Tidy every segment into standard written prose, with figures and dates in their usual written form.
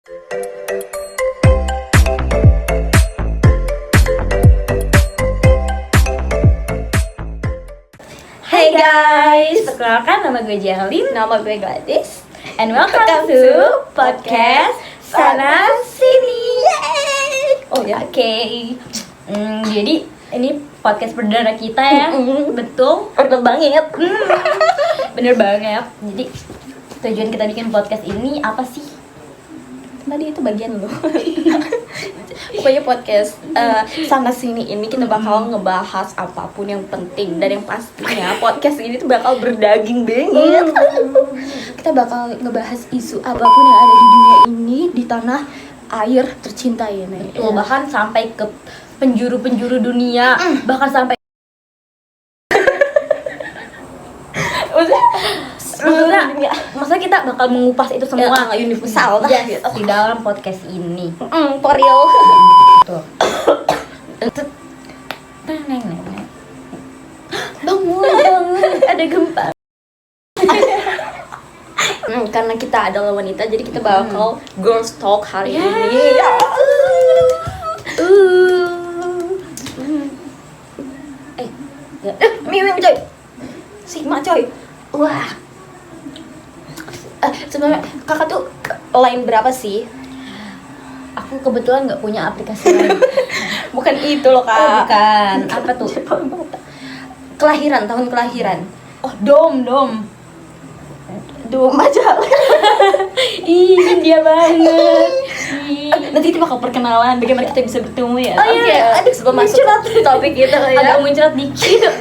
Hey guys, Perkenalkan, nama gue Jalin nama gue Gladys. and welcome to podcast Sana Sini. Oh ya. Oke. Jadi ini podcast perdana kita ya. Betul. Bener banget. Bener banget. Jadi tujuan kita bikin podcast ini apa sih? Tadi itu bagian lo. Pokoknya podcast Sana Sini ini kita bakal ngebahas apapun yang penting. Dan yang pastinya podcast ini tuh bakal berdaging banget. Kita bakal ngebahas isu apapun yang ada di dunia ini, di tanah air tercinta ini. Betul, bahkan sampai ke penjuru-penjuru dunia, bahkan sampai maksudnya kita bakal mengupas itu semua universal lah yes, di dalam podcast ini. For real. Tuh. Bangun. Ada gempa. Karena kita adalah wanita, jadi kita bakal girls talk hari ini. Mimi coy, Sigma coy. Wah. Sebenarnya kakak tuh line berapa sih? Aku kebetulan nggak punya aplikasi lain. Bukan itu loh kak. Oh, bukan. Apa tuh? Kelahiran, tahun kelahiran. Oh, dom. Aja. Ih, dia banget. Nanti kita bakal perkenalan bagaimana kita bisa bertemu ya. Oh iya, Aduh, sebelum masuk topik itu ya. Agak muncrat dikit.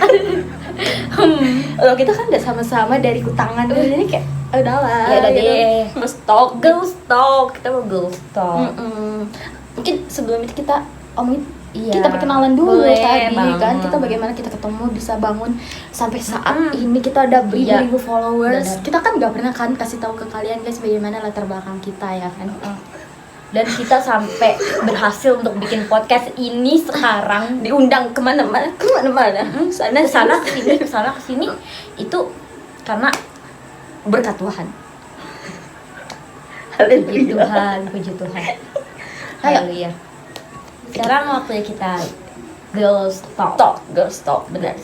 Loh, kita kan udah sama-sama dari kutangan dulu, jadi kayak udahlah. Ya udah gitu. deh. Girls talk. Girls talk. Kita mau girls talk. Mungkin sebelum itu kita omongin, Iya, kita perkenalan dulu boleh tadi banget. kan, kita bagaimana kita ketemu bisa bangun sampai saat ini kita ada beribu-ribu followers. Benar. Kita kan nggak pernah kan kasih tahu ke kalian guys bagaimana latar belakang kita ya kan. Dan kita sampai berhasil untuk bikin podcast ini sekarang. Diundang kemana-mana, sana Kesana kesini itu karena berkat Tuhan. Puji Tuhan. Haleluya. Sekarang waktunya kita girls talk. Girls talk, benar.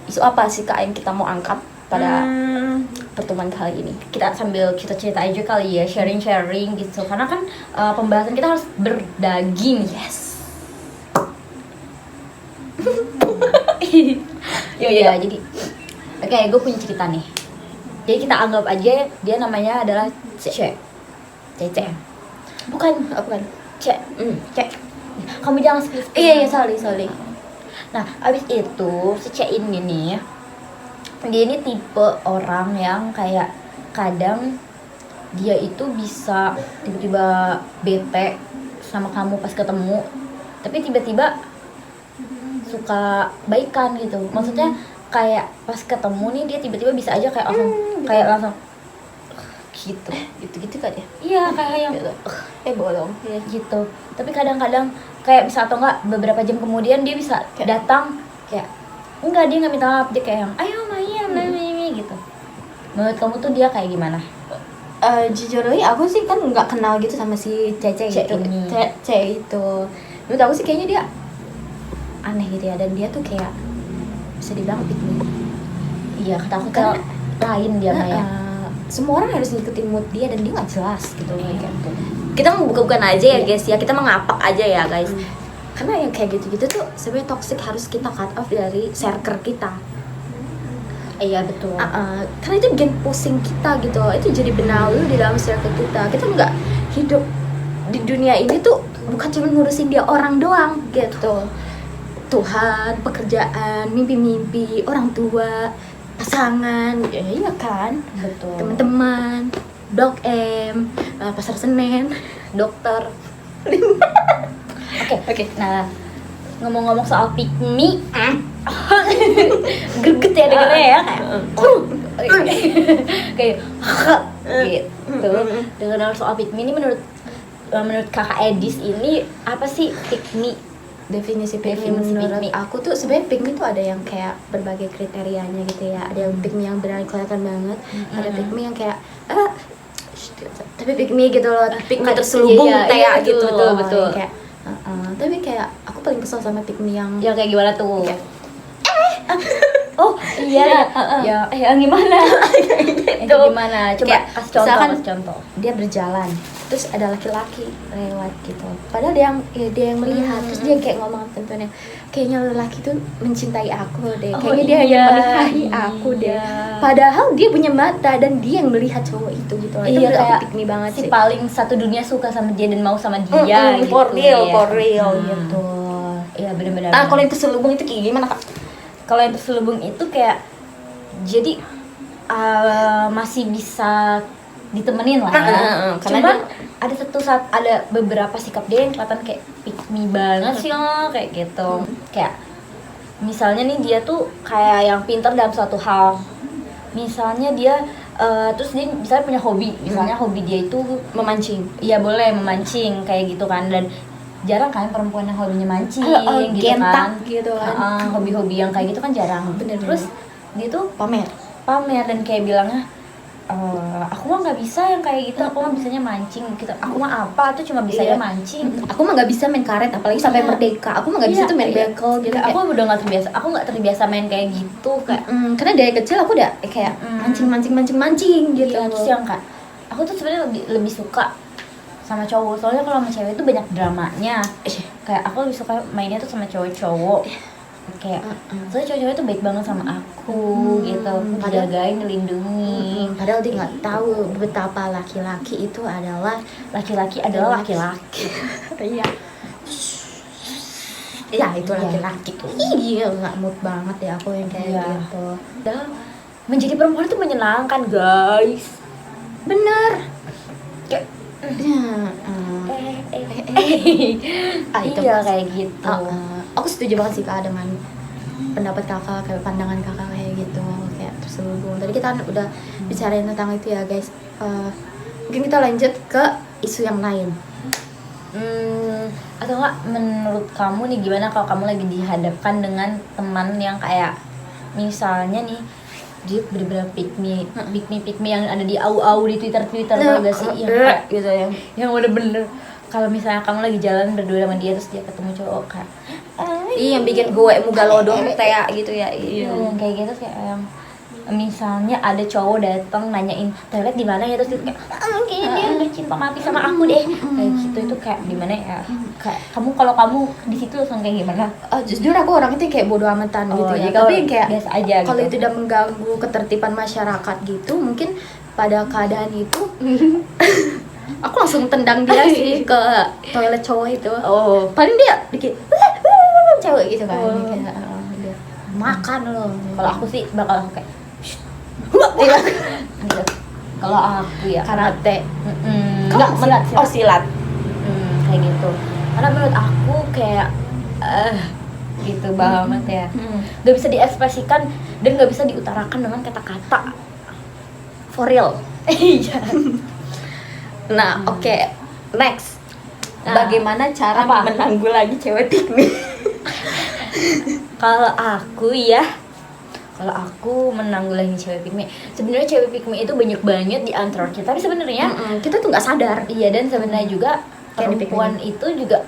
Isu apa sih kak yang kita mau angkat pada pertemuan kali ini? Kita sambil cerita aja kali ya, sharing gitu. Karena kan pembahasan kita harus berdaging. Yes. Iya, jadi oke, gue punya cerita nih. Jadi kita anggap aja dia namanya adalah Cece. Bukan. Cek. Kamu jangan skip. Iya, sorry. Nah, abis itu si C ini nih, dia ini tipe orang yang kayak kadang dia itu bisa tiba-tiba bete sama kamu pas ketemu, tapi tiba-tiba suka baikan gitu. Maksudnya kayak pas ketemu nih dia tiba-tiba bisa aja kayak langsung gitu kan ya. Iya, kayak yang bolong ya gitu. Tapi kadang-kadang kayak bisa atau enggak beberapa jam kemudian dia bisa datang kayak enggak, dia nggak minta maaf, dia kayak yang ayo main gitu. Menurut kamu tuh dia kayak gimana? Jujur aja aku sih kan nggak kenal gitu sama si Cece gitu. ini. Cece itu menurut aku sih kayaknya dia aneh gitu ya, dan dia tuh kayak bisa dibilang pick me. Iya, kata aku kan lain dia Maya. Semua orang harus ngikutin mood dia dan dia nggak jelas gitu kayak gitu. Kita mau buka-bukan aja ya guys ya, kita mengapak aja ya guys. Karena yang kayak gitu-gitu tuh sebenarnya toxic, harus kita cut off dari circle kita. Iya betul. Karena itu bikin pusing kita gitu, itu jadi benalu di dalam circle kita. Kita nggak hidup di dunia ini tuh bukan cuma ngurusin dia orang doang gitu. Tuhan, pekerjaan, mimpi-mimpi, orang tua, pasangan, ya iya kan, Betul. teman-teman, Blok M, Pasar Senen, dokter. Oke. Nah, ngomong-ngomong soal pick me, greget ya dengarnya ya kayak gitu. Dengar soal pick me ini menurut kakak Edis ini apa sih pick me? Definisi pick me menurut aku tuh sebenarnya pick me tuh ada yang kayak berbagai kriterianya gitu ya. Ada yang pick me yang benar kelihatan banget, ada pick me yang kayak tapi pick me gitu loh, pick me terselubung iya, kayak betul, gitu betul, loh. betul. Kayak tapi kayak aku paling kesel sama pick me yang Ya kayak gimana tuh? Kayak, oh iya, ya yang gimana? Itu gimana? Coba Kayak, kasih contoh, misalkan kasih contoh. dia berjalan terus ada laki-laki lewat gitu, padahal dia yang melihat, terus dia kayak ngomong sama temennya, kayaknya lelaki tuh mencintai aku deh, Oh, kayaknya dia iya, yang menikahi aku deh, iya. padahal dia punya mata dan dia yang melihat cowok itu gitu loh. Itu Iya, menurut aku kayak pick me banget si sih. paling satu dunia suka sama dia dan mau sama dia gitu. For real, ya. for real Hmm. gitu. Iya benar-benar. Nah, kalau yang terselubung itu kayak gimana, Kak? Kalau yang terselubung itu kayak jadi masih bisa ditemenin lah ya. Karena Cuman ada satu saat ada beberapa sikap dia yang kelihatan kayak pick me banget sih loh, kayak gitu. Kayak misalnya nih dia tuh kayak yang pintar dalam suatu hal. Misalnya dia terus dia misalnya punya hobi, misalnya hobi dia itu Memancing. iya boleh memancing kayak gitu kan, dan jarang kan perempuan yang hobinya mancing gitu gentak kan. gitu kan. Hobi-hobi yang kayak gitu kan jarang. Bener. Terus dia tuh Pamer. dan kayak bilangnya aku mah nggak bisa yang kayak gitu, aku mah bisanya mancing gitu, aku mah apa tuh cuma bisanya Iya. mancing. Aku mah nggak bisa main karet, apalagi sampai Iya. merdeka. Aku mah nggak bisa Iya, tuh main iya. bekel gitu. Aku udah nggak terbiasa main kayak gitu kayak Karena dari kecil aku udah kayak mancing gitu. iya, terus yang kayak aku tuh sebenarnya lebih suka sama cowok, soalnya kalau sama cewek itu banyak dramanya. Kayak aku lebih suka mainnya tuh sama cowok-cowok. Kayak soalnya cowok-cowok itu baik banget sama aku gitu, Padahal- dijagain, dilindungi. Padahal dia nggak tahu betapa laki-laki itu adalah Laki-laki adalah laki-laki. iya. Ya itu Iya. laki-laki. Ih, gila nggak mood banget ya aku yang kayak Iya. gitu. Dan menjadi perempuan itu menyenangkan, guys. Bener. Kayak Ya, itu iya mas. kayak gitu. Aku setuju banget sih Kak dengan pendapat kakak, kayak pandangan kakak kayak gitu, kayak terselubung. Tadi kita kan udah bicarain tentang itu ya guys. Mungkin kita lanjut ke isu yang lain. Atau enggak menurut kamu nih gimana kalau kamu lagi dihadapkan dengan teman yang kayak misalnya nih dia bener-bener pick me yang ada di au di Twitter tau gak sih yang kayak gitu ya. yang bener-bener kalau misalnya kamu lagi jalan berdua sama dia terus dia ketemu cowok kayak Iya, yang bikin gue mugalodong kayak gitu ya. iya yang kayak gitu kayak yang misalnya ada cowok datang nanyain toilet di mana ya, terus dia kayak kayaknya dia udah cinta mati sama aku deh kayak gitu. Itu kayak gimana ya, kayak kalau kamu di situ langsung kayak gimana? Jujur aku orang itu kayak bodo amatan gitu ya. jadi Tapi yang kayak biasa aja kalau gitu. itu udah mengganggu ketertiban masyarakat gitu, mungkin pada keadaan itu aku langsung tendang dia sih ke toilet cowok itu. Paling dia bikin cewek gitu kan. Kayak, dia, makan loh. Kalau aku sih bakal kayak kalau aku ya karate. enggak silat. Oh, silat. Kayak gitu, karena menurut aku kayak gitu banget ya, nggak bisa diekspresikan dan nggak bisa diutarakan dengan kata-kata. For real. Iya. Nah, oke. Next. Nah, Bagaimana cara apa? menanggulangi cewek pick me? Kalau aku menanggulangi cewek pick me, sebenarnya cewek pick me itu banyak banget di antara kita, tapi sebenarnya Kita tuh nggak sadar. iya, dan sebenarnya juga Kayak di pick me. perempuan itu juga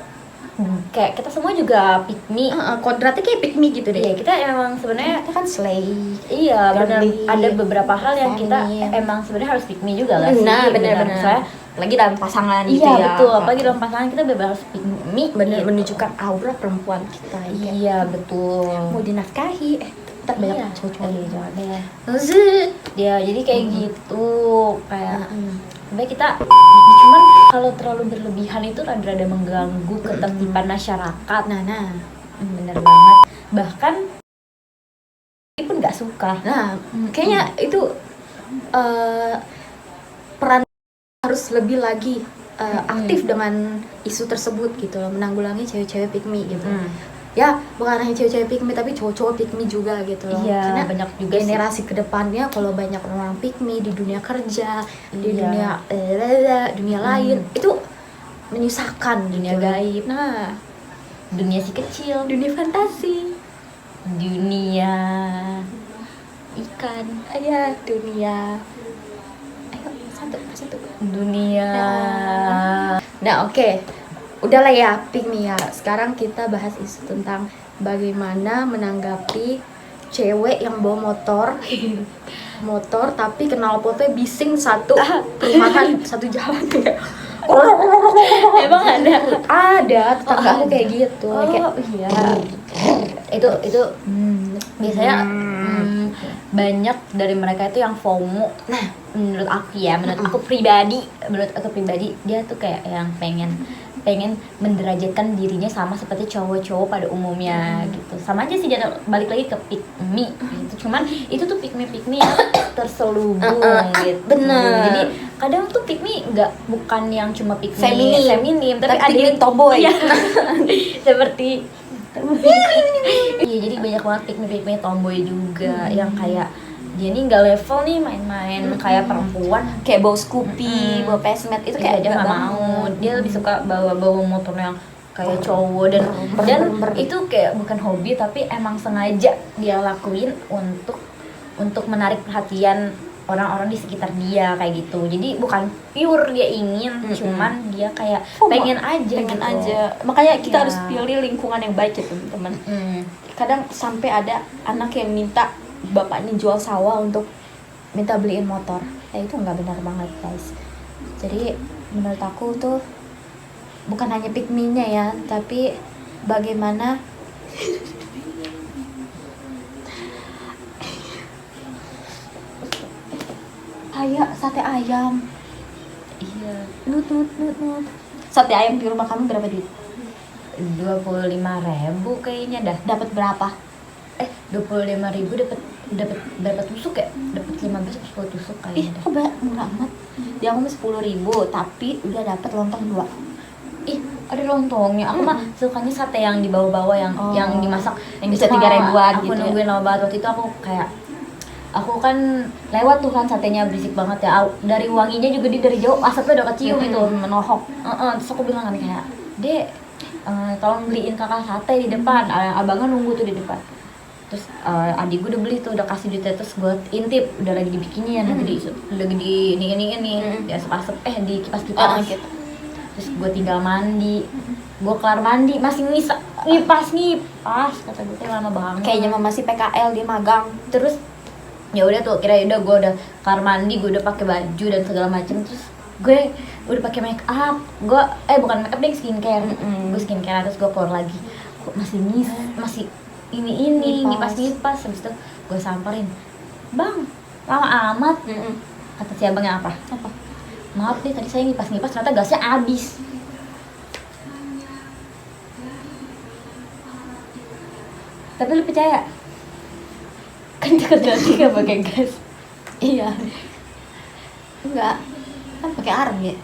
kayak kita semua juga pick me. Kodratnya kayak pick me gitu deh. Iya, kita emang sebenarnya Kita kan slay. iya benar, girly, ada beberapa hal yang kita feminine. emang sebenarnya harus pick me juga lah sih. Nah, benar-benar. Soalnya Lagi dalam pasangan gitu iya ya. betul, apalagi dalam pasangan kita benar harus pick me Bener gitu. menunjukkan aura perempuan kita. Kayak Iya betul. mau dinafkahi. Ntar banyak Iya, cowok-cowok. iya, jangan deh. Zut. Ya jadi kayak gitu, kayak Heeh. sebenarnya kita cuman kalau terlalu berlebihan itu rada-rada mengganggu ketertiban masyarakat. Nah. Bener banget, bahkan ini pun nggak suka. Nah, kayaknya itu peran harus lebih lagi aktif dengan isu tersebut gitu loh, menanggulangi cewek-cewek pick me gitu. Ya, bukan hanya cewek-cewek pick me tapi cowok-cowok pick me juga gitu loh. Iya, Karena banyak juga sih. generasi kedepannya kalau banyak orang pick me di dunia kerja, di Iya. dunia lain itu menyusahkan Dunia gitu. gaib. Nah, Dunia si kecil, dunia fantasi. dunia ikan. Ya, dunia. Ayo, satu. bahas itu. dunia. Nah oke, udahlah ya Pink nih ya. Sekarang kita bahas isu tentang bagaimana menanggapi cewek yang bawa motor tapi knalpotnya bising satu perumahan satu jalan kayak Emang ada tetangga aku kayak gitu kayak iya. Itu biasanya banyak dari mereka itu yang FOMO. Nah, menurut aku pribadi dia tuh kayak yang pengen menderajatkan dirinya sama seperti cowok-cowok pada umumnya gitu. Sama aja sih, jangan balik lagi ke pick me gitu. Cuman itu tuh pick me yang terselubung gitu. Bener. Jadi kadang tuh pick me bukan yang cuma pick me Feminim, tapi ada yang yang tomboy. Iya. Seperti iya, jadi banyak banget pick me tomboy juga yang kayak dia nih nggak level nih main-main kayak perempuan, kayak bawa Scoopy, bawa pesmet itu kayak dia nggak mau. Dia lebih suka bawa motor yang kayak cowok dan itu kayak bukan hobi tapi emang sengaja dia lakuin untuk menarik perhatian orang-orang di sekitar dia kayak gitu. Jadi bukan pure dia ingin, cuman dia kayak pengen aja. Makanya kita harus pilih lingkungan yang baik ya teman-teman. Kadang sampai ada anak yang minta bapaknya jual sawah untuk minta beliin motor. Itu nggak benar banget guys. Jadi menurut aku tuh bukan hanya pick me-nya ya, tapi bagaimana kayak sate ayam. Iya. Nut. Sate ayam di rumah kamu berapa duit? 25.000 kayaknya dah. Dapat berapa? 25.000 dapat berapa tusuk ya? Dapat 15 atau 10 tusuk kayaknya. Kok murah amat? Dia ngomong 10.000 tapi udah dapat lontong 2. Ada lontongnya. Aku mah sukanya sate yang di bawah-bawah yang dimasak yang bisa 3.000-an gitu. Aku ya. nungguin lama banget waktu itu. Aku kan lewat tuh kan, satenya berisik banget ya. Dari wanginya juga dari jauh asapnya udah kecium itu menohok. Terus aku bilang kan kayak, "Dek, tolong beliin kakak sate di depan." Abangnya nunggu tuh di depan. Terus adik gue udah beli tuh, udah kasih duitnya, terus gue intip udah lagi dibikinin, lagi di nih diasap-asap, di kipas-kipas gitu. Terus gue tinggal mandi, gue kelar mandi masih ngipas kata gue kayak lama banget. Kayaknya masih PKL dia magang. Terus ya udah tuh udah gue udah kelar mandi, gue udah pakai baju dan segala macam. Terus gue udah pakai make up, gue bukan make up deh, skincare. Gue skincare, terus gue keluar lagi, kok masih ini ngipas. Habis itu gue samperin, "Bang, lama amat." Kata si abangnya apa? "Maaf deh, tadi saya ngipas ternyata gasnya habis." Tapi lu percaya? Kan dekat-dekat gak pakai gas. Iya. Enggak. Kan pakai arang ya.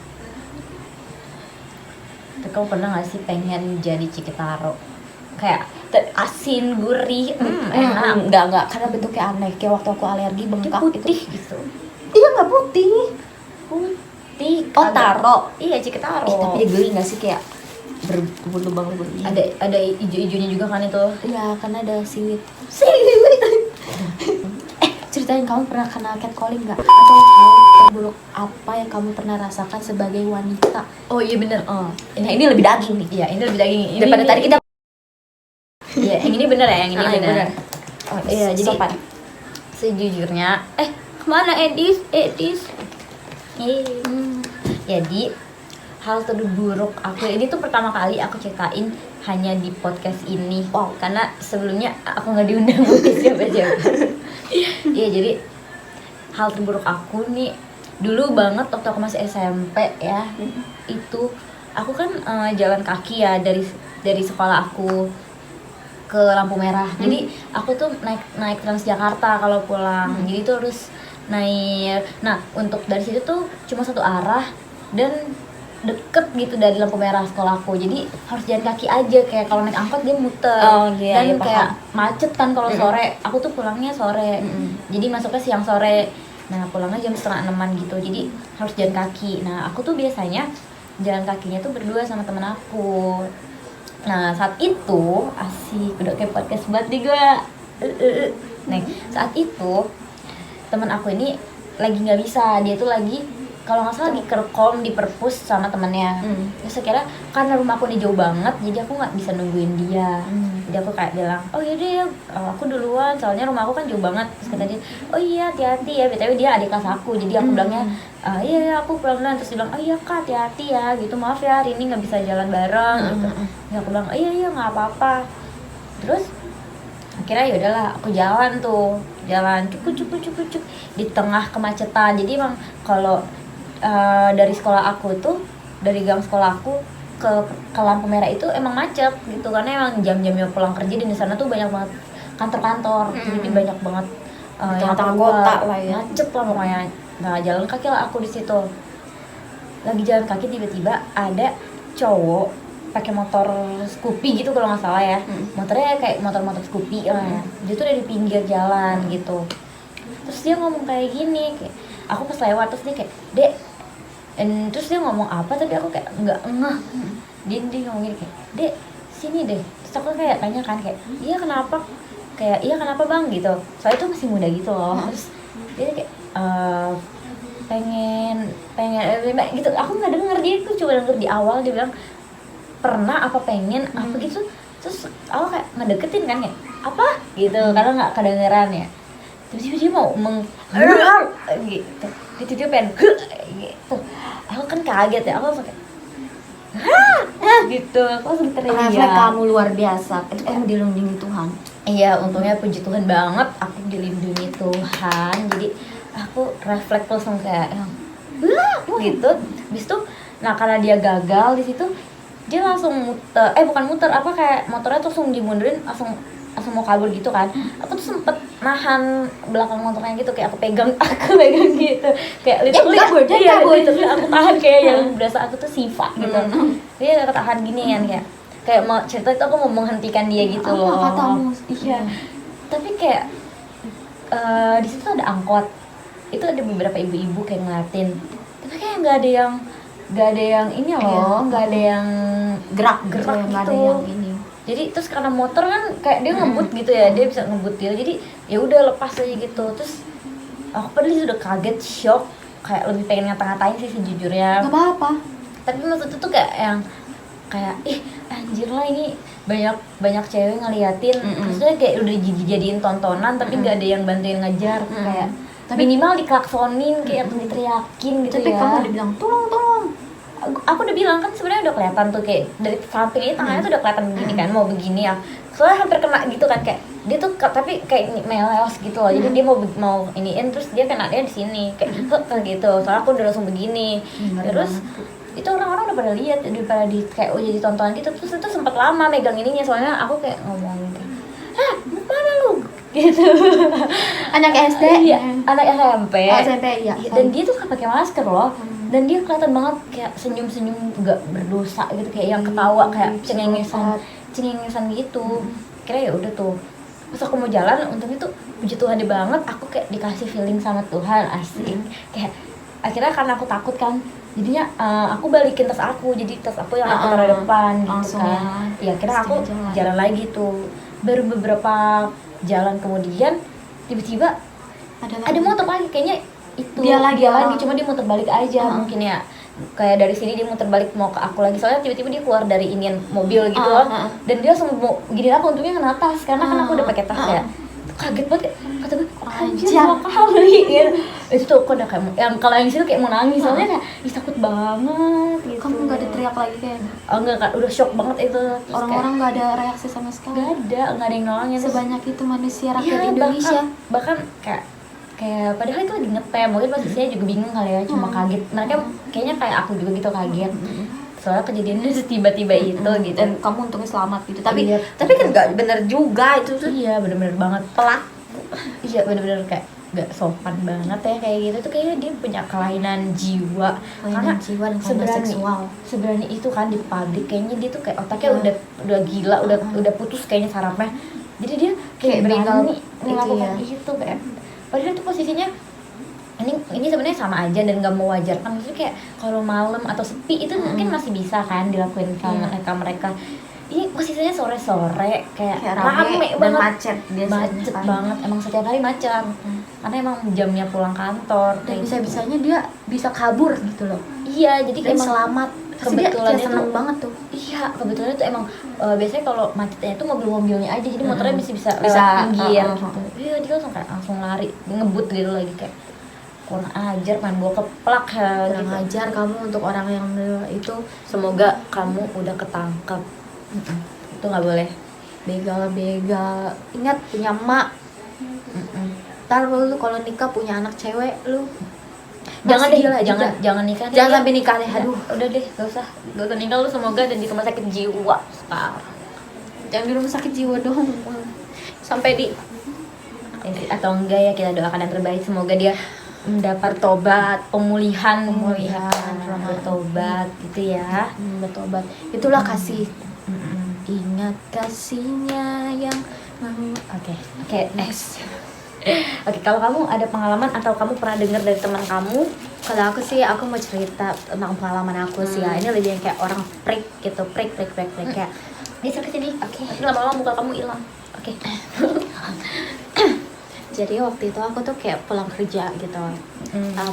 Tapi kamu pernah gak sih pengen jadi Cikitaro? Kayak asin, gurih, enak. Enggak, karena bentuknya aneh. Kayak waktu aku alergi bengkak putih gitu. Iya, enggak putih. Oh, taro. Iya, Cikitaro. Tapi dia geli gak sih kayak berlubang-lubang ini? Ada ijo-ijonya juga kan itu. Iya, karena ada siwit. Ceritain, kamu pernah kena catcalling nggak? Atau hal terburuk apa yang kamu pernah rasakan sebagai wanita? Oh iya bener. Ini lebih daging nih. Iya, ini lebih daging. Daripada tadi kita. Iya, yang ini bener ya, yang ini bener. Oh, iya, jadi sopan. Sejujurnya, kemana Edis? Jadi hal terburuk aku ini tuh pertama kali aku ceritain hanya di podcast ini. Wow. Karena sebelumnya aku nggak diundang ke siapa-siapa. Iya, jadi hal terburuk aku nih dulu banget waktu aku masih SMP ya. Itu aku kan jalan kaki ya dari sekolah aku ke lampu merah. Jadi aku tuh naik Transjakarta kalau pulang. Jadi tuh harus naik. Nah, untuk dari situ tuh cuma satu arah dan deket gitu dari lampu merah sekolahku. Jadi harus jalan kaki aja, kayak kalau naik angkot dia muter. Dan kayak macet kan kalau sore. Aku tuh pulangnya sore. Jadi masuknya siang sore. Nah, pulangnya jam 5:30 gitu. Jadi harus jalan kaki. Nah, aku tuh biasanya jalan kakinya tuh berdua sama temen aku. Nah, saat itu asik, udah kayak podcast buat di gue. Nah, saat itu temen aku ini lagi nggak bisa, dia tuh lagi kalau nggak salah lagi kerkom di perpus sama temennya. Terus akhirnya karena rumah aku nih jauh banget, jadi aku nggak bisa nungguin dia. Jadi aku kayak bilang, oh yaudah ya, aku duluan, soalnya rumah aku kan jauh banget. Terus kata dia, oh iya hati-hati ya, btw dia adik kelas aku, jadi aku bilangnya, iya ya aku pelan-pelan. Terus dia bilang, oh iya kak hati-hati ya, gitu maaf ya hari ini nggak bisa jalan bareng gitu. Terus aku bilang, oh iya nggak apa-apa. Terus akhirnya ya udahlah aku jalan cuk di tengah kemacetan. Jadi emang kalau dari sekolah aku tuh, dari gang sekolah aku ke lampu merah itu emang macet gitu, karena emang jam-jamnya pulang kerja di sana tuh banyak banget kantor-kantor. Jadi banyak banget yang tengah keluar, kota lah ya. macet lah pokoknya. Nah jalan kaki lah aku di situ, lagi jalan kaki tiba-tiba ada cowok pakai motor Scoopy gitu kalau nggak salah ya. Motornya kayak motor-motor Scoopy lah ya. Dia tuh dari pinggir jalan gitu. Terus dia ngomong kayak gini, kayak aku pas lewat, terus dia kayak, "Dek." Terus dia ngomong apa tapi aku kayak nggak ngeh. Dia ngomong gini kayak, "Dek, sini deh." Terus aku kayak tanya kan kayak, "Iya kenapa?" Kayak, "Iya kenapa bang?" gitu. Soalnya itu masih muda gitu loh. Terus dia kayak pengen gitu. Aku nggak denger, dia tuh cuma denger di awal dia bilang pernah apa pengen apa gitu. Terus aku kayak ngedeketin kan kayak apa gitu, karena nggak kedengeran ya. Tiba-tiba dia mau gitu, dia pengen gitu. Aku kan kaget ya, aku langsung kayak gitu, aku langsung teriak. Refleks kamu luar biasa, itu kamu dilindungi Tuhan. Iya, untungnya puji Tuhan banget aku dilindungi Tuhan. Jadi aku refleks langsung kayak gitu. Habis itu, nah karena dia gagal di situ, dia langsung bukan muter, apa kayak motornya tuh langsung dimundurin, langsung mau kabur gitu kan. Aku tuh sempet nahan belakang motornya gitu, kayak aku pegang gitu, kayak literally aku tahan kayak yang berasa aku tuh Siva gitu. Dia ketahan gini kan, kayak mau cerita itu aku mau menghentikan dia gitu loh. Katamu? Iya. Tapi kayak di situ ada angkot, itu ada beberapa ibu-ibu kayak ngeliatin, tapi kayak nggak ada yang ini loh, nggak ada yang gerak gitu. Nggak ada yang ini. Jadi terus karena motor kan kayak dia ngebut gitu ya, dia bisa ngebut dia, jadi ya udah lepas aja gitu. Terus aku padahal sudah kaget, shock, kayak lebih pengen ngata-ngatain sih sejujurnya. Gak apa-apa. Tapi maksud itu kayak yang kayak anjir lah, ini banyak cewek ngeliatin. Maksudnya kayak udah dijadiin tontonan tapi nggak ada yang bantuin ngejar. Kayak minimal diklaksonin kayak atau diteriakin gitu. Tapi ya. kamu udah bilang tolong. Aku udah bilang kan sebenarnya udah kelihatan tuh, kayak dari samping ini tangannya tuh udah kelihatan begini kan, mau begini ya. Soalnya hampir kena gitu kan, kayak dia tuh tapi kayak meleos gitu loh. Jadi dia mau iniin, terus dia kena dia di sini kayak gitu. Soalnya aku udah langsung begini. Terus itu orang-orang udah pada lihat, udah pada kayak jadi tontonan gitu. Terus itu sempat lama megang ininya, soalnya aku kayak ngomong kayak, mana lu gitu. Anak SD? Iya, anak SMP. SMP iya. Dan dia tuh pakai masker loh. Dan dia kelihatan banget kayak senyum-senyum nggak berdosa gitu, kayak yang ketawa kayak cengengesan gitu. Kira ya udah tuh. Pas aku mau jalan, untungnya tuh puji Tuhan banget, aku kayak dikasih feeling sama Tuhan, asik. Kayak akhirnya karena aku takut kan, jadinya aku balikin tas aku, jadi tas aku yang aku taruh depan gitu kan. Ya akhirnya aku jalan lagi tuh. Baru beberapa jalan kemudian tiba-tiba ada motor lagi, kayaknya itu dia lagi cuma dia muter balik aja mungkin ya, kayak dari sini dia muter balik mau ke aku lagi, soalnya tiba-tiba dia keluar dari inian mobil gitu loh. Dan dia langsung mau gini, aku untungnya kena tas karena kan aku udah pakai tas ya. Kaget banget, kata gue anjir dua kali gitu. Itu tuh aku udah kayak yang kalau yang situ kayak mau nangis, soalnya kayak takut banget gitu. Kamu nggak ada teriak lagi kayak? Oh enggak, udah shock banget itu. Orang-orang nggak ada reaksi sama sekali. Nggak ada yang nolongin. Sebanyak itu manusia rakyat Indonesia. Bahkan kayak padahal itu lagi ngetem, mungkin posisinya juga bingung kali ya, cuma kaget. Mereka kayaknya kayak aku juga gitu kaget. Soalnya kejadiannya tiba-tiba itu gitu. Dan kamu untungnya selamat gitu. Tapi kan nggak bener juga itu tuh. Iya, bener-bener banget pelak. Iya, bener-bener kayak nggak sopan banget ya kayak gitu tuh, kayaknya dia punya kelainan jiwa. Karena jiwa dan seksual. Seberani itu kan di publik, kayaknya dia tuh kayak otaknya udah gila, udah putus kayaknya sarafnya. Jadi dia kayak berani melakukan itu kayak. Padahal itu posisinya ini sebenarnya sama aja dan nggak mewajarkan. Maksudnya kayak kalau malam atau sepi itu mungkin masih bisa kan dilakuin sama mereka. Iya, posisinya sore-sore kayak Kayak rame dan banget, macet biasanya macet kan. banget. Emang setiap hari macet. Karena emang jamnya pulang kantor. Dan kayak bisa-bisanya dia bisa kabur gitu loh. Iya, jadi Dan emang selamat. kebetulan Dia seneng banget tuh. Iya, kebetulan itu emang biasanya kalau macetnya itu mobil-mobilnya aja, jadi motornya bisa Bisa, lewat pinggir uh-uh. gitu. Iya, dia langsung kayak langsung lari, ngebut gitu lagi kayak kurang ajar, main bola keplak ya Kurang gitu. ajar kamu untuk orang yang itu. Semoga kamu udah ketangkep. Itu nggak boleh. Begal. Ingat punya emak. Ntar lu kalau nikah punya anak cewek lu. Jangan Masih deh, gila juga. jangan nikah deh. Jangan ya. sampai nikah deh. Ya, Aduh. udah deh, gak usah nikah lu, semoga ada di rumah sakit jiwa sekarang. Jangan di rumah sakit jiwa dong. Sampai di Atau enggak ya, kita doakan yang terbaik, semoga dia mendapat pemulihan, bertobat gitu ya. bertobat. Itulah kasih. Ingat kasihnya yang Oke, next. Oke, kalau kamu ada pengalaman atau kamu pernah dengar dari teman kamu? Kalau aku sih, aku mau cerita tentang pengalaman aku sih ya. Ini lebih yang kayak orang freak gitu, freak kayak. Geser ke sini. Oke. Nanti lama-lama muka kamu hilang. Oke. Jadi waktu itu aku tuh kayak pulang kerja gitu.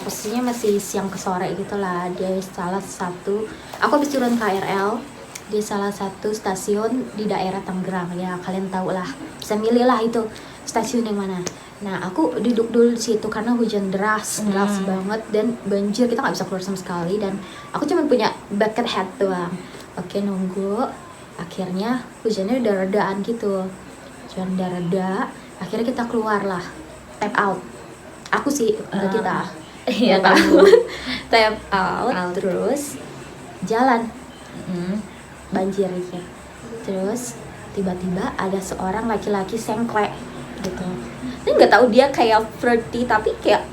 Posisinya masih siang ke sore gitu lah. Dia salah satu, aku habis turun KRL di salah satu stasiun di daerah Tangerang. Ya kalian tahu lah, bisa milih lah itu stasiun yang mana. Nah aku duduk dulu di situ karena hujan deras banget dan banjir, kita nggak bisa keluar sama sekali, dan aku cuma punya bucket hat doang. Oke, nunggu. Akhirnya hujannya udah redaan gitu. Hujan udah reda. Akhirnya kita keluar lah, tap out. Aku sih, enggak kita. Iya, Tap tahu. out. Tap out, terus jalan. Banjir gitu. Terus tiba-tiba ada seorang laki-laki sengklek gitu. Ini nggak tahu dia kayak flirty tapi kayak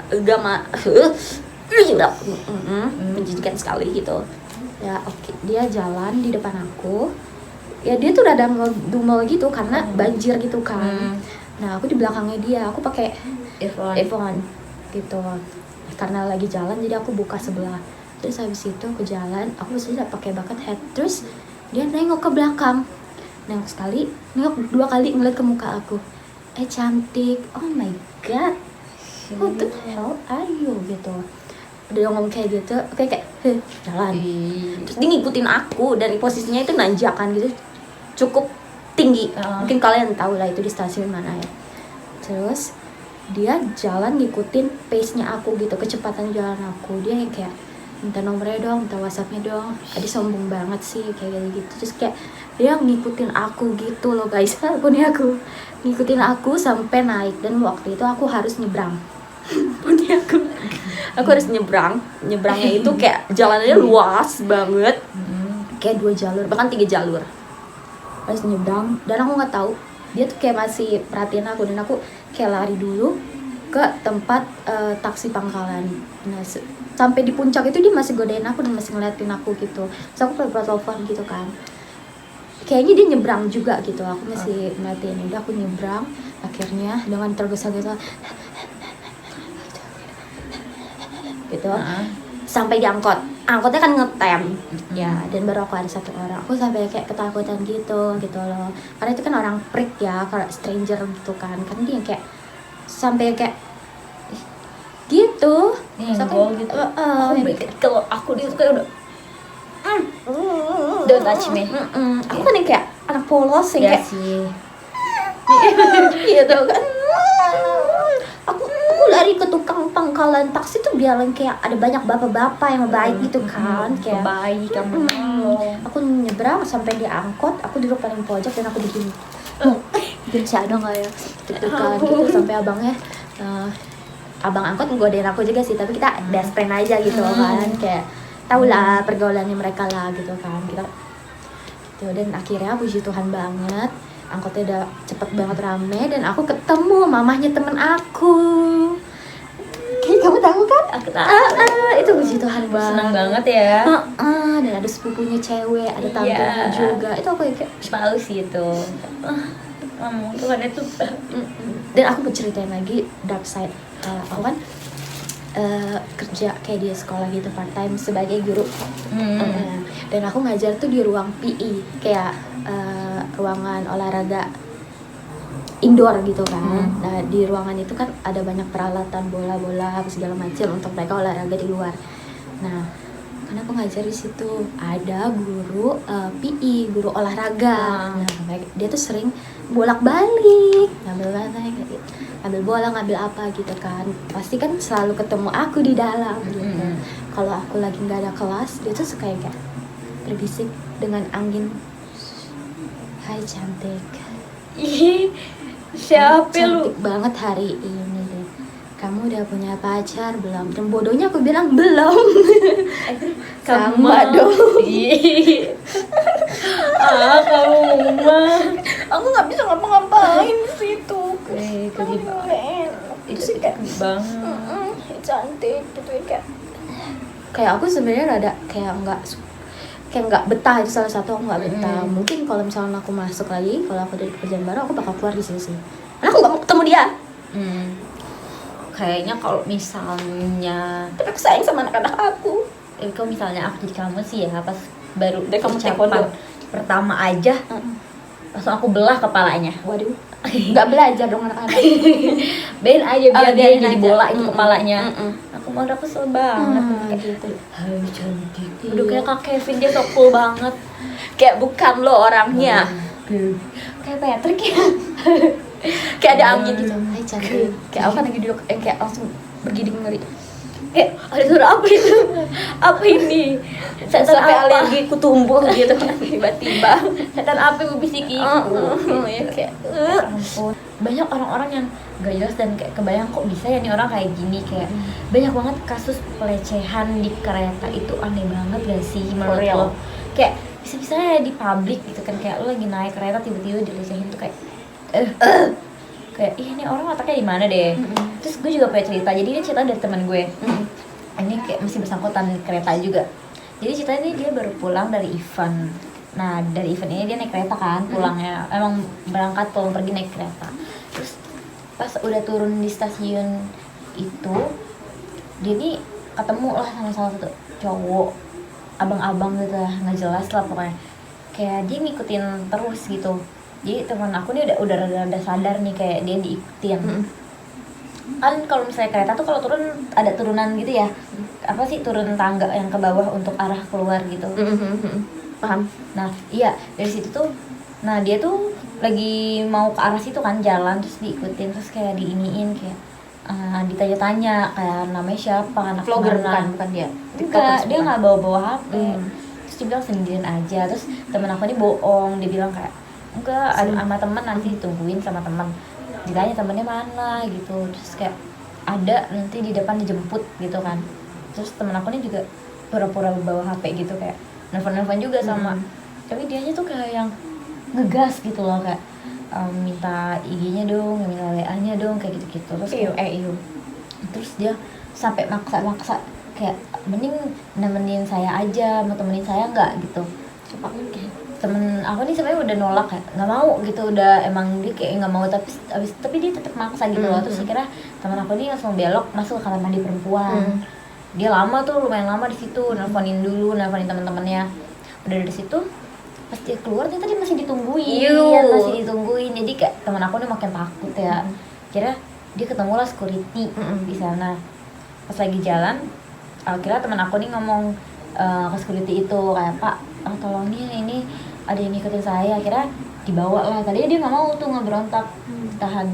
menjijikan sekali gitu. Ya oke, dia jalan di depan aku. Ya dia tuh rada ngedumel gitu karena banjir gitu kan. Nah aku di belakangnya dia, aku pakai earphone gitu. Karena lagi jalan jadi aku buka sebelah. Terus habis itu aku jalan, aku mesti pakai bucket hat. Terus dia nengok ke belakang, nengok sekali, nengok dua kali, ngeliat ke muka aku. Cantik, oh my god, what the hell are you gitu. Udah ngomong kayak gitu, kayak jalan. Terus dia ngikutin aku dari posisinya itu nanjakan gitu, cukup tinggi. Mungkin kalian tahu lah itu di stasiun mana ya. Terus dia jalan ngikutin pace-nya aku gitu, kecepatan jalan aku. Dia yang kayak minta nomornya dong, minta WhatsApp-nya dong. Dia sombong banget sih kayak gitu. Terus kayak dia ngikutin aku gitu loh guys. Aku ngikutin aku sampai naik, dan waktu itu aku harus nyebrang. Aku harus nyebrangnya itu kayak jalannya luas banget, kayak 2 jalur bahkan 3 jalur. Harus nyebrang, dan aku nggak tahu dia tuh kayak masih perhatiin aku, dan aku kayak lari dulu ke tempat taksi pangkalan. Nah sampai di puncak itu dia masih godain aku dan masih ngeliatin aku gitu. Terus aku pura-pura telepon gitu kan, kayaknya dia nyebrang juga gitu. Aku masih ngeliatin, udah aku nyebrang. Akhirnya dengan tergesa-gesa gitu sampai di angkotnya kan ngetem ya, dan baru aku ada 1 orang. Aku sampai kayak ketakutan gitu loh, karena itu kan orang freak ya, kalau stranger gitu kan dia yang kayak sampai kayak gitu Gitu. Kalau aku dia tuh kayak udah don't touch me. Aku kan yang kayak anak polos yang Ya kayak sih. gitu kan. Aku lari ke tukang pangkalan taksi tuh biar kayak ada banyak bapak-bapak yang baik gitu kan, kayak baik kamu. aku nyebrang sampai di angkot, aku duduk paling pojok dan aku begini. Bisa ada nggak ya deg-degan gitu sampai abangnya abang angkot nggodain aku juga sih, tapi kita best friend aja gitu kan, kayak tau lah pergaulannya mereka lah gitu kan, kita gitu. Dan akhirnya puji Tuhan banget angkotnya udah cepet banget rame, dan aku ketemu mamahnya temen aku. Kamu tahu kan? Aku tahu. Itu puji Tuhan banget. Senang banget ya. Dan ada sepupunya cewek, ada tantenya juga. Itu aku kayak Malu sih itu. Tuhan itu. Dan aku mau ceritain lagi dark side. Aku kan kerja kayak di sekolah gitu part time sebagai guru. Dan aku ngajar tuh di ruang PE, kayak ruangan olahraga indoor gitu kan. Nah di ruangan itu kan ada banyak peralatan bola segala macam untuk mereka olahraga di luar. Nah karena aku ngajar di situ ada guru PI, guru olahraga. Nah dia tuh sering bolak-balik ngambil bola, ngambil apa gitu kan. Pasti kan selalu ketemu aku di dalam gitu. Kalau aku lagi nggak ada kelas, dia tuh suka kayak berbisik dengan angin, "Hai cantik." Ih, siapa lu? Cantik banget hari ini deh. Kamu udah punya pacar belum? Dan bodohnya aku bilang belum. Sama dong. Kamu mah. Aku nggak bisa ngapa-ngapain di situ. Itu sih kayak banget. Cantik gitu kayak aku sebenarnya rada kayak nggak betah. Itu salah satu aku nggak betah. Mungkin kalau misalnya aku masuk lagi, kalau aku dari pekerjaan baru, aku bakal keluar di sini sih. Karena aku nggak mau ketemu dia. Kayaknya kalau misalnya Tapi aku sayang sama anak-anak aku. kalau misalnya aku jadi kamu sih ya, pas baru Dari kamu ucapan taekwondo pertama aja langsung aku belah kepalanya. Waduh, nggak belajar dong anak-anak. Ben aja biar dia biarin jadi aja. bola itu kepalanya. Aku mau udah kesel banget kayak gitu. hai cantik. Iya. Udah kayak Kak Kevin, dia so cool banget. Kayak bukan lo orangnya. Kayak Patrick ya. Kayak ada angin gitu. Hai cantik. Kayak aku kan lagi duduk, kayak langsung bergidik ngeri. Kayak ada suara apa itu? Apa ini? Setan Sampai apa? alergi ku tumbuh gitu tiba-tiba. Setan apa yang bisiki? Ya kayak Ampun. Banyak orang-orang yang gak jelas dan kayak kebayang kok bisa ya nih orang kayak gini. Kayak banyak banget kasus pelecehan di kereta. Itu aneh banget gak sih menurut real. lo? Kayak bisa-bisanya di publik gitu kan, kayak lo lagi naik kereta tiba-tiba dilecehin tuh kayak kayak ih ini orang otaknya di mana deh. Terus gue juga punya cerita. Jadi ini cerita dari teman gue. Ini kayak masih bersangkutan kereta juga. Jadi ceritanya ini dia baru pulang dari event. Nah dari event ini dia naik kereta kan pulangnya. Emang berangkat pulang pergi naik kereta. Terus pas udah turun di stasiun itu, dia nih ketemu lah sama salah satu cowok, abang-abang gitu lah, nggak jelas lah pokoknya. Kayak dia ngikutin terus gitu. Jadi teman aku nih udah rada sadar nih kayak dia diikutin. Kan kalau misalnya kereta tuh kalau turun ada turunan gitu ya, apa sih, turun tangga yang ke bawah untuk arah keluar gitu. paham. Nah iya dari situ tuh, nah dia tuh lagi mau ke arah situ kan jalan, terus diikutin, terus kayak diiniin kayak ditanya-tanya kayak namanya siapa, anak Vlogger mana. bukan dia. Enggak, dia nggak bawa HP. Terus dia bilang sendirian aja. Terus temen aku ini bohong, dia bilang kayak enggak, ada sama temen, nanti ditungguin sama temen. Ditanya temennya mana gitu, terus kayak ada, nanti di depan dijemput gitu kan. Terus temen aku ini juga pura-pura bawa HP gitu, kayak nelfon juga sama, tapi dianya tuh kayak yang ngegas gitu loh, kayak minta IG-nya dong, minta WA-nya dong, kayak gitu-gitu. Terus kayak, terus dia sampai maksa kayak mending nemenin saya aja, mau temenin saya nggak gitu. Cepat mungkin. Temen aku nih sebenarnya udah nolak kayak nggak mau gitu, udah emang dia kayak nggak mau, tapi dia tetap maksa gitu loh. Terus akhirnya temen aku ini langsung belok masuk ke kamar mandi perempuan. Dia lama tuh, lumayan lama di situ, nelfonin teman-temannya. Udah dari situ pas dia keluar ternyata dia masih ditungguin. Jadi kayak temen aku nih makin takut ya. Akhirnya dia ketemulah security di sana. Pas lagi jalan, akhirnya teman aku nih ngomong ke security itu kayak, "Pak, tolong nih, ini ada yang ngikutin saya." Akhirnya dibawa lah. Tadinya dia nggak mau tuh, nggak berontak, tahan.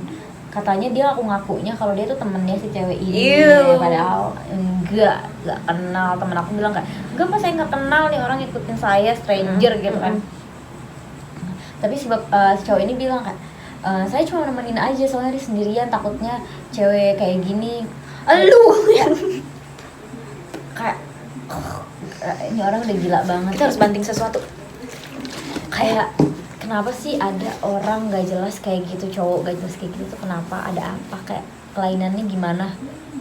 Katanya dia ngakunya kalau dia tuh temennya si cewek ini. Padahal enggak kenal. Temen aku bilang kayak, "Enggak Mas, saya nggak kenal nih orang ngikutin saya, stranger gitu kan." Tapi si cowok ini bilang kan, "Saya cuma nemenin aja, soalnya dia sendirian, takutnya cewek kayak gini." Lu yang Kayak ini orang udah gila banget. kita harus banting sesuatu. Kayak kenapa sih ada orang gak jelas kayak gitu, cowok gak jelas kayak gitu tuh kenapa, ada apa, kayak kelainannya gimana,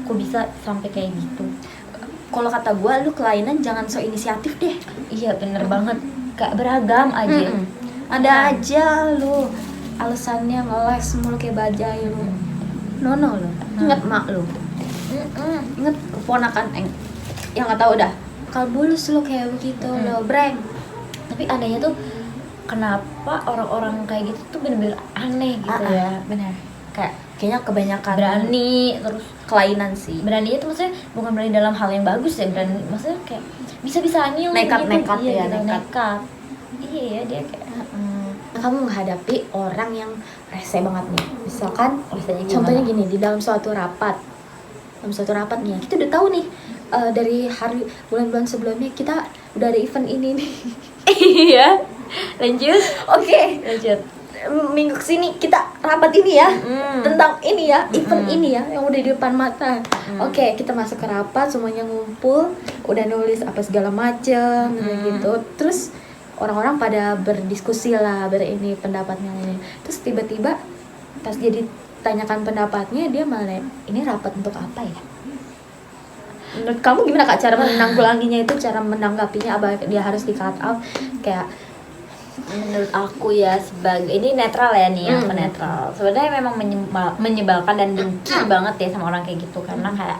kok bisa sampai kayak gitu. Kalau kata gua, lu kelainan jangan so inisiatif deh. Iya bener banget, kayak beragam aja. Ada aja lu alasannya nge-live mulu kayak bajai lu. Nono lu. Ingat mak lu. Ingat keponakan yang nggak tahu dah. Kalau bulus lu kayak begitu lo, breng. Tapi anehnya tuh kenapa orang-orang kayak gitu tuh bener-bener aneh gitu ya. Benar. Kayak Kayaknya kebanyakan berani, terus kelainan sih. berani itu maksudnya bukan berani dalam hal yang bagus ya, berani maksudnya kayak bisa-bisanya Nekat-nekat gitu, ya, gitu, nekat. nekat. Iya ya, dia kayak Kamu menghadapi orang yang rese banget nih. Misalkan Rasanya gimana? contohnya gini, di dalam suatu rapat. Dalam suatu rapat nih, kita udah tahu nih dari hari bulan-bulan sebelumnya kita udah ada event ini nih. Iya. Lanjut. Oke, Lanjut. minggu kesini kita rapat ini ya, tentang ini ya, event Mm-mm. ini ya yang udah di depan mata. Oke, kita masuk ke rapat, semuanya ngumpul, udah nulis apa segala macem gitu. Terus orang-orang pada berdiskusi lah, berini pendapatnya ini. Terus tiba-tiba pas dia ditanyakan pendapatnya, dia malah ini rapat untuk apa ya? Menurut kamu gimana Kak cara menanggulanginya itu, cara menanggapinya, apa dia harus di cut off kayak Menurut aku ya, sebagai ini netral ya nih, aku netral. Sebenarnya memang menyebalkan dan benci banget ya sama orang kayak gitu, karena kayak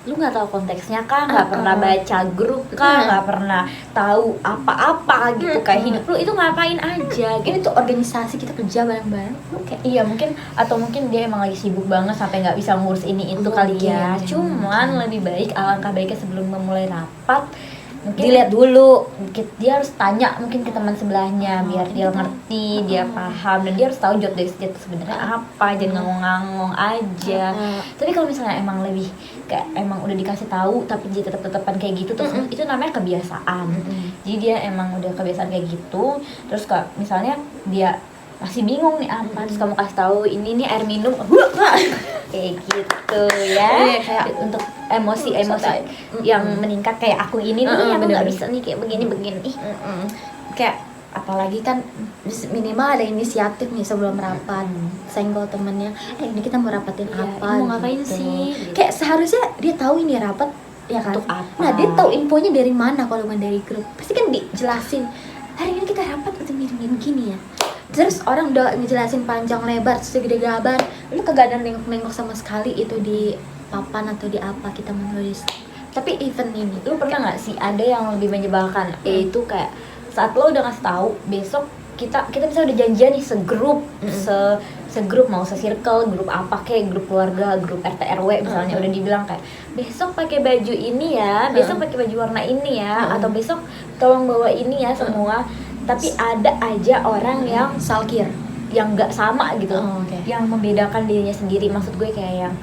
lu nggak tahu konteksnya kah, nggak pernah baca grup kah, nggak pernah tahu apa-apa gitu, kayak hidup lu itu ngapain aja ini gitu. tuh organisasi kita kerja bareng-bareng. Oke. Iya mungkin, atau mungkin dia emang lagi sibuk banget sampai nggak bisa ngurus ini itu kali ya. Mungkin. Cuman lebih baik, alangkah baiknya sebelum memulai rapat mungkin Dilihat dulu. dia harus tanya mungkin ke teman sebelahnya biar dia ngerti, dia paham, dan dia harus tahu job desk dia tuh sebenarnya apa, jangan ngomong-ngomong aja. Tapi kalau misalnya emang lebih kayak emang udah dikasih tahu tapi dia tetap-tetapan kayak gitu terus, itu namanya kebiasaan. Jadi dia emang udah kebiasaan kayak gitu, terus kalau misalnya dia masih bingung nih apa, terus kamu kasih tahu ini nih air minum, kayak gitu ya. Iya, kayak untuk emosi-emosi yang meningkat kayak aku ini nih, aku nggak bener-bener. bisa nih kayak begini-begini. Kayak apalagi kan minimal ada inisiatif nih sebelum rapat, senggol temennya, ini kita mau rapatin Iya, apa ini mau ngapain gitu. sih? Gitu. Kayak seharusnya dia tahu ini rapat ya kan. Untuk apa? Nah dia tahu infonya dari mana, kalau bukan dari grup pasti kan dijelasin hari ini kita rapat untuk gini ya. Terus orang udah ngejelasin panjang lebar segede gaban, lu kagak ada nengok-nengok sama sekali itu di papan atau di apa kita menulis. Tapi event ini Lu pernah nggak sih ada yang lebih menyebalkan, yaitu kayak saat lo udah ngasih tahu besok kita bisa udah janjian nih segrup, segrup mau se-circle, grup apa kayak grup keluarga, grup RT RW misalnya, udah dibilang kayak besok pakai baju ini ya, besok pakai baju warna ini ya, atau besok tolong bawa ini ya semua. Tapi ada aja orang yang salkir. yang nggak sama gitu, Oke. yang membedakan dirinya sendiri. Maksud gue kayak yang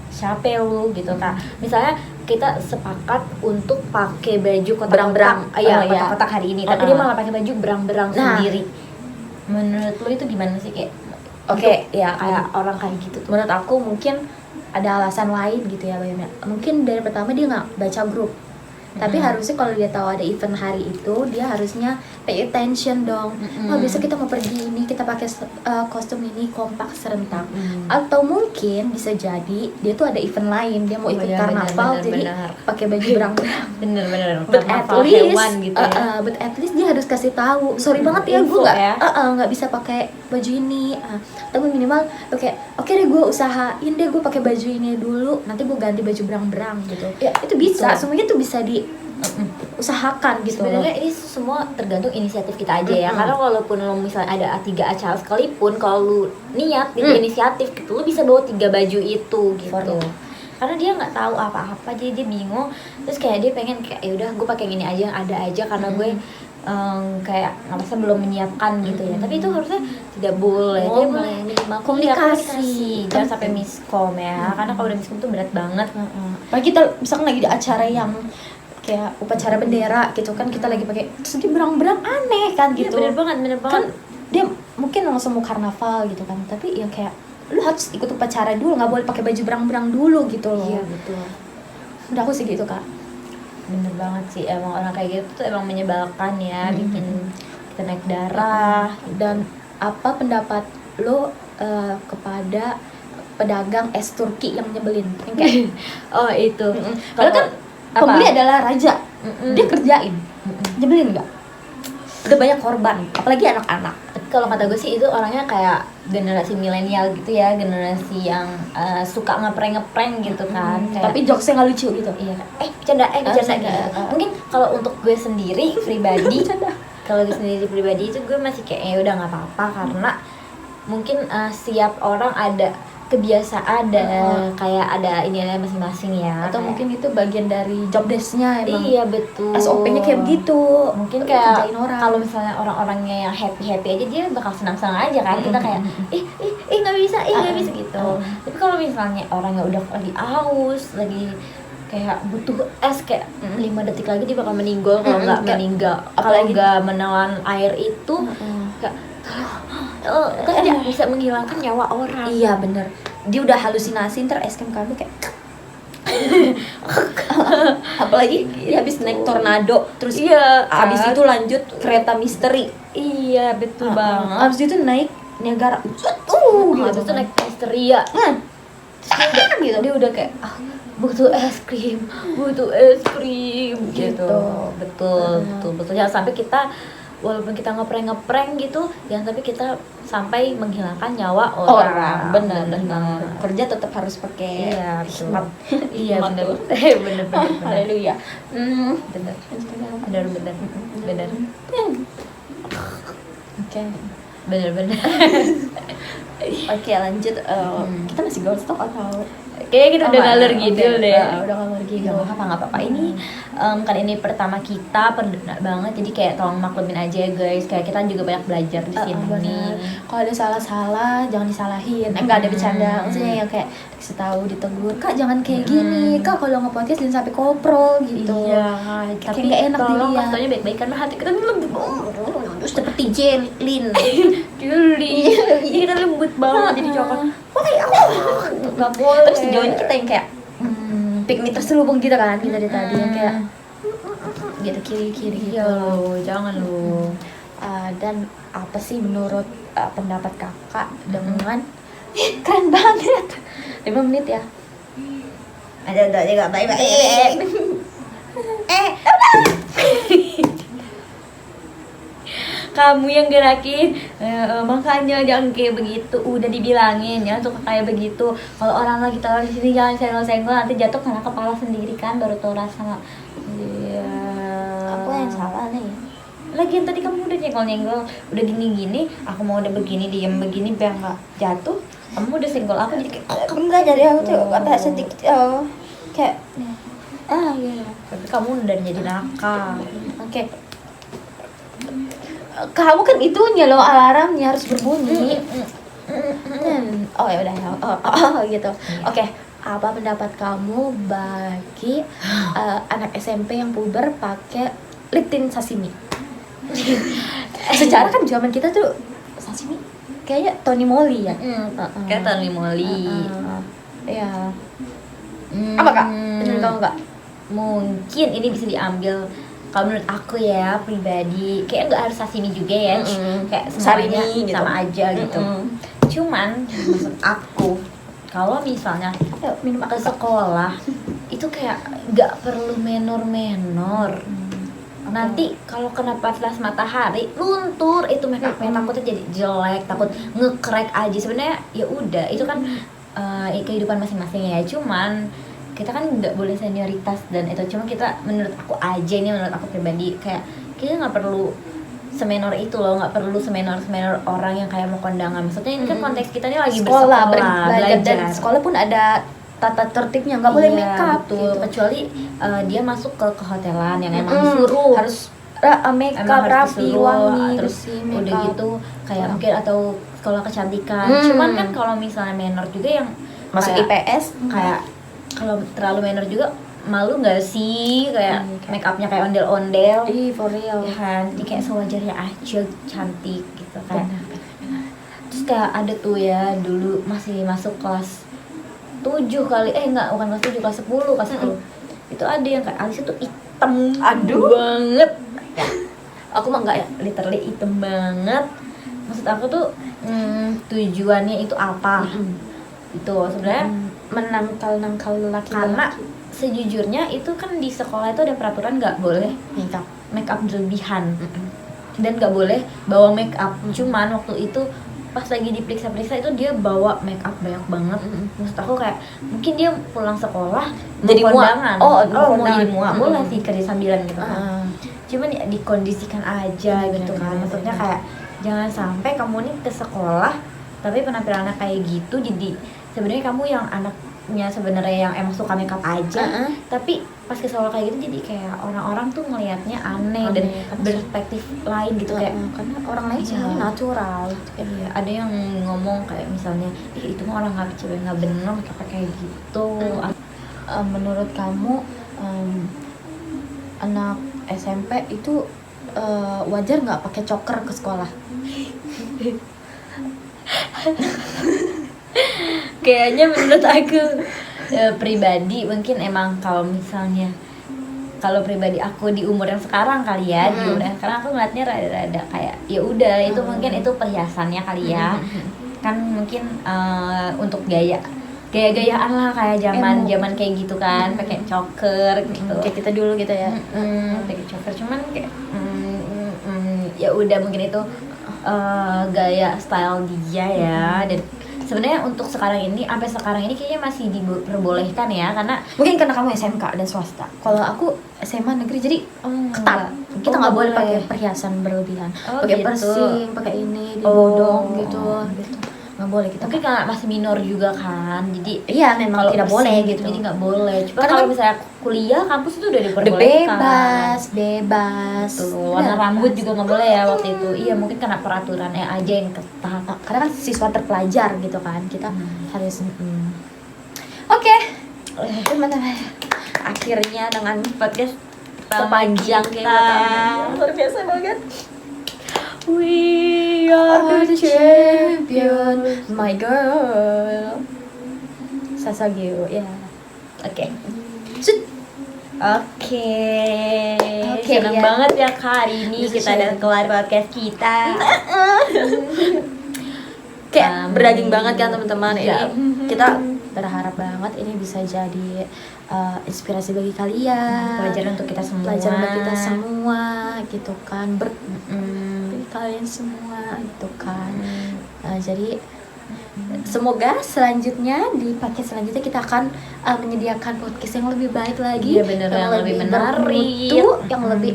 siapa lu gitu. Nah, misalnya kita sepakat untuk pakai baju kotak-kotak, Berang-berang. ya Oh, iya. kotak-kotak hari ini, tapi dia malah pakai baju berang-berang Nah. sendiri. Menurut lu itu gimana sih, kayak Oke, untuk ya kayak orang kayak gitu tuh? menurut aku mungkin ada alasan lain gitu ya Bayam. Mungkin dari pertama dia nggak baca grup, tapi harusnya kalau dia tahu ada event hari itu, dia harusnya pay attention dong. Oh besok kita mau pergi ini, kita pakai kostum ini, kompak serentak. Atau mungkin bisa jadi dia tuh ada event lain, dia mau Oh ikut iya, karnaval, benar, jadi benar. pakai baju berang-berang. Bener-bener But at karnaval least, hewan gitu ya. but at least dia harus kasih tahu. Sorry banget ya, gue Info ya. nggak bisa pakai baju ini. Tapi minimal, oke deh gue usahain deh gue pakai baju ini dulu. Nanti gue ganti baju berang-berang gitu. Ya, Itu bisa, betul. semuanya tuh bisa diusahakan gitu. Sebenarnya ini semua tergantung inisiatif kita aja ya. Karena walaupun lo misalnya ada 3 acara sekalipun, kalau lu niat inisiatif gitu, lu bisa bawa 3 baju itu gitu. For real. Karena dia nggak tahu apa-apa, jadi dia bingung. Terus kayak dia pengen kayak ya udah gue pakai yang ini aja yang ada aja, karena gue kayak ngerasa belum menyiapkan gitu ya. Tapi itu harusnya tidak boleh. Dia boleh minimal komunikasi, jangan Penting. sampai miskom ya. Karena kalau udah miskom tuh berat banget. Apalagi kita misalkan lagi di acara yang kayak upacara bendera gitu kan, kita lagi pakai terus dia berang-berang aneh kan Iya, gitu. bener banget. Kan dia mungkin langsung mau karnaval gitu kan, tapi ya kayak lu harus ikut upacara dulu, nggak boleh pakai baju berang-berang dulu gitu loh. Iya betul. Udah aku sih gitu Kak. Bener banget sih, emang orang kayak gitu tuh emang menyebalkan ya, bikin kita naik darah. Dan apa pendapat lo kepada pedagang es Turki yang nyebelin? Yang kayak Oh itu. kalau kan apa? pembeli adalah raja, dia kerjain, nyebelin nggak? Udah banyak korban, apalagi anak-anak. Tapi kalau kata gue sih itu orangnya kayak generasi milenial gitu ya, generasi yang suka ngeprank gitu kan. Kayak, Tapi jokesnya nggak lucu gitu. iya, bercanda bercanda, gitu. Mungkin kalau untuk gue sendiri pribadi, kalau gue sendiri pribadi itu gue masih kayak ya udah nggak apa-apa karena mungkin setiap orang ada kebiasaan dan kayak ada ininya masing-masing ya. Atau kayak, mungkin itu bagian dari job desk-nya emang. iya betul. SOP-nya kayak begitu. Mungkin kayak kerjain orang. kalau misalnya orang-orangnya yang happy aja dia bakal senang-senang aja kan. Kita kayak nggak bisa, nggak bisa gitu. Tapi kalau misalnya orangnya udah lagi aus, lagi kayak butuh es kayak 5 detik lagi dia bakal meninggal kalau nggak meninggal kalau nggak menelan air itu kayak kan dia bisa menghilangkan nyawa orang. Iya bener, dia udah halusinasi ntar es krim kamu kayak apalagi dia habis naik tornado terus habis itu lanjut kereta misteri. Iya betul banget. Habis itu naik Niagara habis itu naik histeria gitu. Dia udah kayak butuh es krim gitu. Betul. Jangan sampai kita walaupun kita ngeprank gitu, jangan sampai kita sampai menghilangkan nyawa orang. Benar. Kerja tetap harus pakai hikmat. Iya benar. Benar. Haleluya. Benar. Oke. Benar. Oke, lanjut. Kita masih ghost talk atau Kayaknya kita udah ngalur gitu deh. Udah ngalur gitu. Nggak apa-apa. Ini kan ini pertama kita perdana banget, jadi kayak tolong maklumin aja ya guys. Kayak kita juga banyak belajar di sini. Bener. Kalau ada salah-salah jangan disalahin. Enggak ada bercanda. Maksudnya yang kayak dikasih tahu, ditegur. Kak jangan kayak gini. Kak kalau nge-podcast jangan sampai koprol gitu. Iya. Tapi nggak enak tolong dilihat. kasih baik-baik karena hati kita ini lembut Seperti jelin. Jadi kita lembut banget jadi coklat. Nggak boleh. Terus sejauh ini kita yang kayak pick me terselubung gitu kan kita dari tadi yang kayak gitu kiri-kiri gitu. Jangan lu. Dan apa sih menurut pendapat kakak dengan keren banget 5 menit ya. Ada juga baik-baik. Kamu yang gerakin, makanya jangan kayak begitu. Udah dibilangin jangan suka kayak begitu. Kalau orang lagi taruh di sini jangan senggol-senggol, nanti jatuh kena kepala sendiri kan, baru tahu rasa. Iya. Aku yang salah nih. Lagian tadi kamu udah nyenggol-nyenggol, udah gini-gini, aku mau udah begini diam begini biar nggak jatuh. Kamu udah senggol aku jadi kayak Enggak, jadi aku tuh kata sedikit kayak iya. tapi kamu udah jadi nakal. Oke. Kamu kan itunya loh, alarmnya harus berbunyi. Oh ya udah gitu. Oke, apa pendapat kamu bagi anak SMP yang puber pakai lip tint sashimi? Secara kan zaman kita tuh sashimi kayaknya Tony Moly ya. Kayak Tony Moly. Iya. Apa kak? Menurut kamu kak? Mungkin ini bisa diambil. Kalau menurut aku ya pribadi, kayak nggak harus sashimi juga ya, kayak semuanya Sarimi gitu. sama aja gitu. Cuman maksud aku, kalau misalnya minum ke sekolah itu kayak nggak perlu menor. Nanti kalau kena panas matahari luntur itu makeup takutnya jadi jelek, takut ngekrek aja. Sebenarnya ya udah itu kan kehidupan masing-masing ya. Cuman kita kan nggak boleh senioritas dan itu, cuma kita menurut aku aja ini, menurut aku pribadi kayak kita nggak perlu semenor itu loh, nggak perlu semenor orang yang kayak mau kondangan. Maksudnya ini kan konteks kita ini lagi sekolah, belajar dan sekolah pun ada tata tertibnya, nggak boleh make up gitu. Kecuali dia masuk ke kehotelan yang emang disuruh harus make up rapi, wangi, terus bersih, udah gitu kayak mungkin atau sekolah kecantikan. Cuman kan kalau misalnya menor juga yang masuk IPS kayak kalau terlalu minor juga malu nggak sih kayak make upnya kayak ondel-ondel. For real. Ya kan, jadi kayak sewajarnya aja cantik gitu kan. Terus kayak ada tuh ya dulu masih masuk kelas 7 kali, bukan kelas 7, kelas 10, kelas 10. Itu ada yang kayak alisnya tuh hitam banget. Aku mah enggak ya, literally hitam banget. Maksud aku tuh tujuannya itu apa? Itu sebenarnya menangkal laki-laki. Karena sejujurnya itu kan di sekolah itu ada peraturan nggak boleh make up berlebihan dan nggak boleh bawa make up. Cuman waktu itu pas lagi diperiksa-periksa itu dia bawa make up banyak banget. Maksud aku kayak mungkin dia pulang sekolah jadi kondangan. mau Mau jadi muak boleh sih kerja sambilan gitu kan. cuman ya dikondisikan aja Bener, gitu kan. bener, Maksudnya bener. kayak jangan sampai kamu nih ke sekolah tapi penampilannya kayak gitu, jadi sebenarnya kamu yang anaknya sebenarnya yang emang suka makeup aja, tapi pas ke sekolah kayak gitu jadi kayak orang-orang tuh ngelihatnya aneh dan Karena berspektif lain gitu kayak karena orang lain Iya. semuanya natural gitu kan. iya, ada yang ngomong kayak misalnya itu mah orang nggak cewek nggak bener apa kayak gitu. Menurut kamu anak SMP itu wajar nggak pakai choker ke sekolah? Kayaknya menurut aku pribadi mungkin emang kalau pribadi aku di umur yang sekarang kali ya, di umur yang sekarang aku ngeliatnya rada-rada kayak ya udah itu mungkin itu perhiasannya kali ya. Kan mungkin untuk gaya-gayaan lah kayak zaman kayak gitu kan, pakai choker gitu. Kayak kita dulu gitu ya. Pakai choker cuman kayak ya udah mungkin itu gaya style dia ya. Dan sebenarnya untuk sekarang ini sampai sekarang ini kayaknya masih diperbolehkan ya, karena Mungkin karena kamu SMK dan swasta. Kalau aku SMA negeri jadi ketat. Kita nggak boleh pakai perhiasan berlebihan. Oh, Pakai gitu. piercing, pakai ini, dibodong gitu. Nggak boleh kita. mungkin karena masih minor juga kan, jadi Iya, memang kalau tidak bersih boleh gitu. jadi nggak boleh. Cuma Karena kalau kan- misalnya kuliah kampus itu udah Udah diperbolehkan. bebas. Tuh, warna rambut juga nggak boleh ya waktu itu. Iya, mungkin karena peraturannya aja yang ketat. Karena kan siswa terpelajar gitu kan. Kita harus Oke, teman-teman. Akhirnya dengan podcast sepanjang kita. luar biasa banget. We Are the champion, my girl. Sasageo, ya. Oke. Shoot. Oke, ya. senang banget ya Kak, hari ini Bisa kita udah share. kelar podcast kita. Kayak berdaging banget kan teman-teman. Iya. Ini kita berharap banget ini bisa jadi inspirasi bagi kalian. Pelajaran untuk kita semua. Pelajaran bagi kita semua gitu kan. Mm. Bagi kalian semua gitu kan. Jadi semoga selanjutnya di podcast selanjutnya kita akan menyediakan podcast yang lebih baik lagi, Iya, bener, yang lebih menarik. bermutu, yang lebih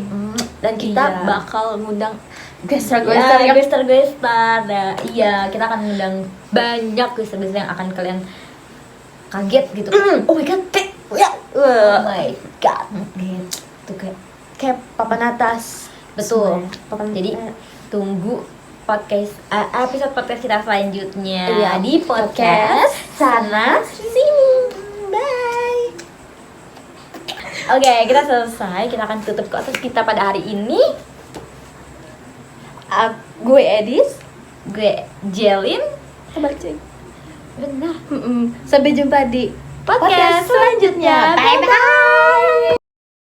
dan kita Iya. bakal ngundang Guestar guest-guestar yang Nah, iya, kita akan ngundang banyak guestar yang akan kalian kaget gitu. oh my god, kayak Oh my god, gitu kayak papan atas. betul. Papan Jadi tunggu episode podcast kita selanjutnya. Iya, di podcast sana sini. Bye. Oke, kita selesai. Kita akan tutup podcast kita pada hari ini. Gue Edis. Gue Jelin. Kembali cek. Benar. Sampai jumpa di Podcast selanjutnya. Bye bye.